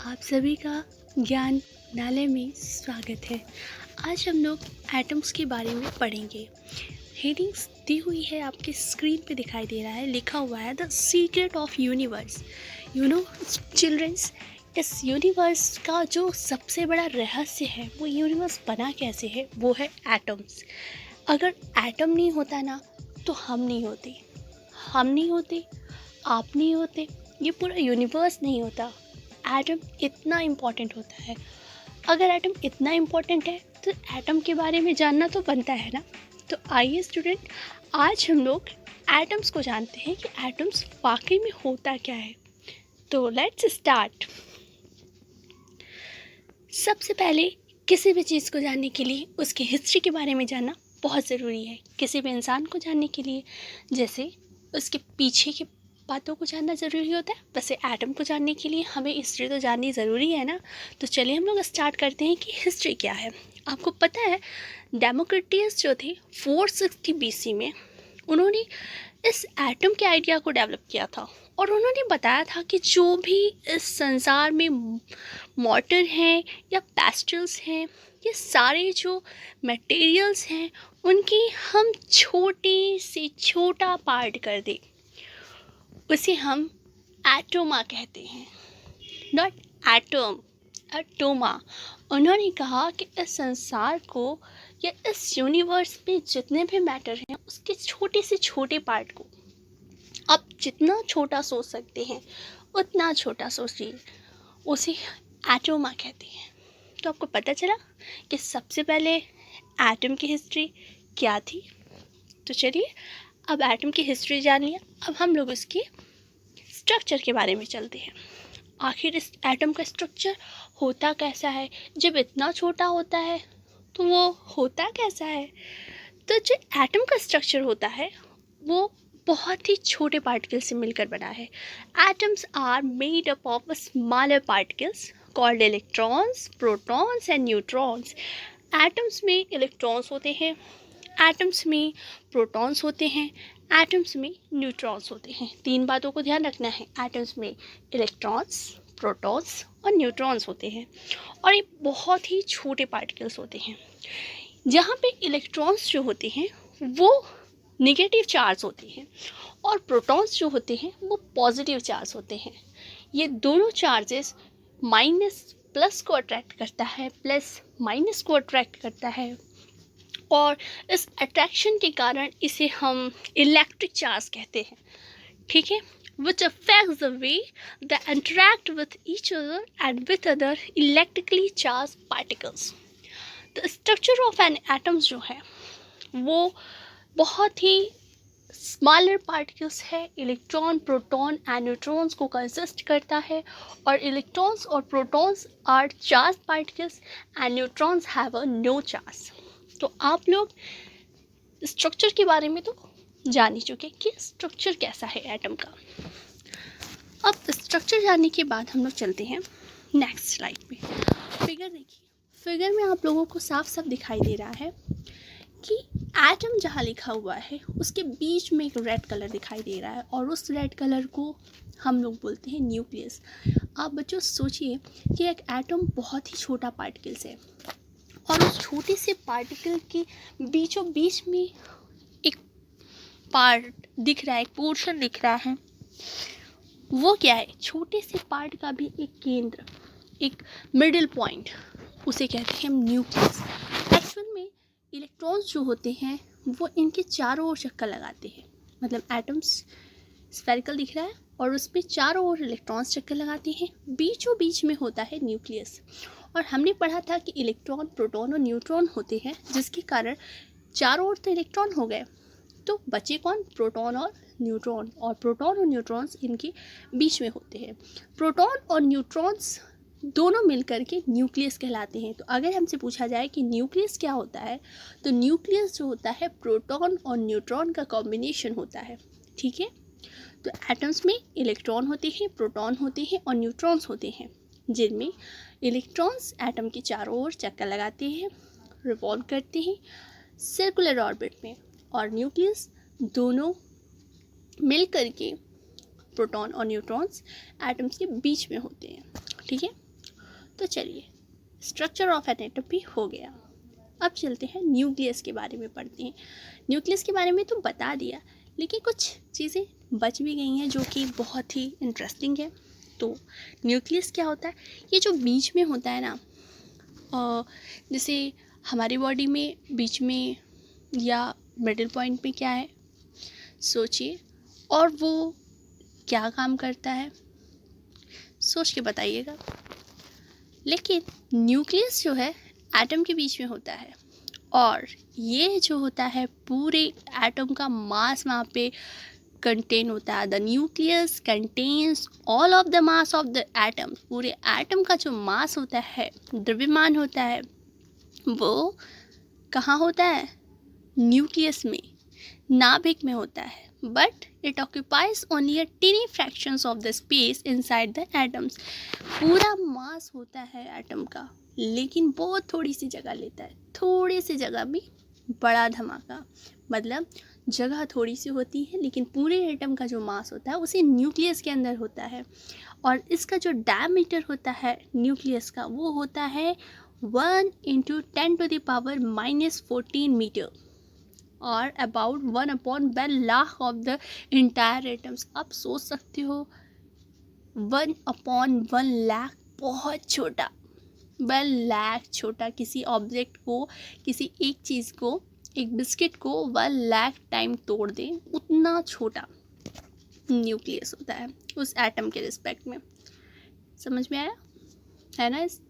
आप सभी का ज्ञान नाले में स्वागत है। आज हम लोग एटम्स के बारे में पढ़ेंगे। हेडिंग्स दी हुई है, आपके स्क्रीन पे दिखाई दे रहा है, लिखा हुआ है the secret of universe. You know childrens, इस यूनिवर्स का जो सबसे बड़ा रहस्य है, वो यूनिवर्स बना कैसे है, वो है एटम्स। अगर एटम नहीं होता ना, तो हम नहीं होते, आप नहीं होते, ये पूरा यूनिवर्स नहीं होता। एटम इतना इम्पॉर्टेंट होता है। अगर एटम इतना इम्पॉर्टेंट है तो एटम के बारे में जानना तो बनता है ना। तो आइए स्टूडेंट, आज हम लोग एटम्स को जानते हैं कि एटम्स वाकई में होता क्या है। तो लेट्स स्टार्ट। सबसे पहले किसी भी चीज़ को जानने के लिए उसकी हिस्ट्री के बारे में जानना बहुत ज़रूरी है। किसी भी इंसान को जानने के लिए जैसे उसके पीछे के बातों को जानना ज़रूरी होता है, वैसे एटम को जानने के लिए हमें हिस्ट्री तो जाननी ज़रूरी है ना। तो चलिए हम लोग स्टार्ट करते हैं कि हिस्ट्री क्या है। आपको पता है डेमोक्रिटस जो थे 460 BC में, उन्होंने इस एटम के आइडिया को डेवलप किया था और उन्होंने बताया था कि जो भी इस संसार में मॉर्टर हैं या पेस्टल्स हैं, ये सारे जो मटेरियल्स हैं, उनकी हम छोटे से छोटा पार्ट कर दें, उसे हम एटोमा कहते हैं, नॉट एटम, एटोमा। उन्होंने कहा कि इस संसार को या इस यूनिवर्स में जितने भी मैटर हैं, उसके छोटे से छोटे पार्ट को आप जितना छोटा सोच सकते हैं उतना छोटा सोचिए, उसे एटोमा कहते हैं। तो आपको पता चला कि सबसे पहले एटम की हिस्ट्री क्या थी। तो चलिए, अब एटम की हिस्ट्री जान लिया, अब हम लोग उसकी स्ट्रक्चर के बारे में चलते हैं। आखिर इस एटम का स्ट्रक्चर होता कैसा है। जब इतना छोटा होता है तो वो होता कैसा है। तो जो एटम का स्ट्रक्चर होता है वो बहुत ही छोटे पार्टिकल से मिलकर बना है। Atoms are made up of smaller particles called electrons, protons and neutrons. Atoms में इलेक्ट्रॉन्स होते हैं, एटम्स में प्रोटॉन्स होते हैं, एटम्स में न्यूट्रॉन्स होते हैं। तीन बातों को ध्यान रखना है, एटम्स में इलेक्ट्रॉन्स, प्रोटॉन्स और न्यूट्रॉन्स होते हैं और ये बहुत ही छोटे पार्टिकल्स होते हैं। जहाँ पे इलेक्ट्रॉन्स जो होते हैं वो नेगेटिव चार्ज होते हैं और प्रोटॉन्स जो होते हैं वो पॉजिटिव चार्ज होते हैं। ये दोनों चार्जेस माइनस प्लस को अट्रैक्ट करता है, प्लस माइनस को अट्रैक्ट करता है और इस अट्रैक्शन के कारण इसे हम इलेक्ट्रिक चार्ज कहते हैं, ठीक है, which affects the way they interact with each other and with other electrically charged particles. The structure of an atom जो है वो बहुत ही स्मॉलर पार्टिकल्स है, इलेक्ट्रॉन, प्रोटॉन एंड न्यूट्रॉन्स को कंसिस्ट करता है और इलेक्ट्रॉन्स और protons are charge particles and neutrons have a no charge. तो आप लोग स्ट्रक्चर के बारे में तो जान ही चुके कि स्ट्रक्चर कैसा है एटम का। अब स्ट्रक्चर जानने के बाद हम लोग चलते हैं नेक्स्ट स्लाइड पे। फिगर देखिए, फिगर में आप लोगों को साफ साफ दिखाई दे रहा है कि एटम जहाँ लिखा हुआ है उसके बीच में एक रेड कलर दिखाई दे रहा है और उस रेड कलर को हम लोग बोलते हैं न्यूक्लियस। आप बच्चों सोचिए कि एक एटम बहुत ही छोटा पार्टिकल्स है और उस छोटे से पार्टिकल के बीचों बीच में एक पार्ट दिख रहा है, एक पोर्शन दिख रहा है। वो क्या है, छोटे से पार्ट का भी एक केंद्र, एक मिडिल पॉइंट, उसे कहते हैं हम न्यूक्लियस। एक्चुअल में इलेक्ट्रॉन्स जो होते हैं वो इनके चारों ओर चक्कर लगाते हैं, मतलब एटम्स स्फेरिकल दिख रहा है और उसमें चारों ओर इलेक्ट्रॉन्स चक्कर लगाते हैं, बीचों बीच में होता है न्यूक्लियस। और हमने पढ़ा था कि इलेक्ट्रॉन, प्रोटॉन और न्यूट्रॉन होते हैं, जिसके कारण चारों ओर तो इलेक्ट्रॉन हो गए, तो बचे कौन, प्रोटॉन और न्यूट्रॉन। और प्रोटॉन और न्यूट्रॉन्स इनके बीच में होते हैं। प्रोटॉन और न्यूट्रॉन्स दोनों मिलकर के न्यूक्लियस कहलाते हैं। तो अगर हमसे पूछा जाए कि न्यूक्लियस क्या होता है, तो न्यूक्लियस जो होता है प्रोटॉन और न्यूट्रॉन का कॉम्बिनेशन होता है, ठीक है। तो एटम्स में इलेक्ट्रॉन होते हैं, प्रोटॉन होते हैं और न्यूट्रॉन्स होते हैं, जिनमें इलेक्ट्रॉन्स एटम के चारों ओर चक्कर लगाते हैं, रिवॉल्व करते हैं सर्कुलर ऑर्बिट में, और न्यूक्लियस दोनों मिल करके प्रोटॉन और न्यूट्रॉन्स एटम्स के बीच में होते हैं, ठीक है। तो चलिए, स्ट्रक्चर ऑफ एन एटम भी हो गया। अब चलते हैं न्यूक्लियस के बारे में पढ़ते हैं। न्यूक्लियस के बारे में तो बता दिया, लेकिन कुछ चीज़ें बच भी गई हैं जो कि बहुत ही इंटरेस्टिंग है। तो न्यूक्लियस क्या होता है? ये जो बीच में होता है ना, जैसे हमारी बॉडी में बीच में या मिडिल पॉइंट पे क्या है, सोचिए, और वो क्या काम करता है, सोच के बताइएगा। लेकिन न्यूक्लियस जो है एटम के बीच में होता है, और ये जो होता है पूरे एटम का मास वहाँ पे कंटेन होता है। The nucleus contains all of the mass of the atom. पूरे एटम का जो मास होता है, द्रव्यमान होता है, वो कहाँ होता है? न्यूक्लियस में, नाभिक में होता है। But it occupies only a tiny fractions of the space inside the atoms. पूरा मास होता है एटम का, लेकिन बहुत थोड़ी सी जगह लेता है। थोड़ी सी जगह भी बड़ा धमाका, मतलब जगह थोड़ी सी होती है, लेकिन पूरे एटम का जो मास होता है उसे न्यूक्लियस के अंदर होता है। और इसका जो डायमीटर होता है न्यूक्लियस का, वो होता है 1 × 10⁻⁻14 मीटर, और about 1/1 of the entire atoms. आप सोच सकते हो 1/1 बहुत छोटा, 1 लाख छोटा। किसी ऑब्जेक्ट को, किसी एक चीज़ को, एक बिस्किट को 1 लाख टाइम तोड़ दें, उतना छोटा न्यूक्लियस होता है उस एटम के रिस्पेक्ट में। समझ में आया है ना? इस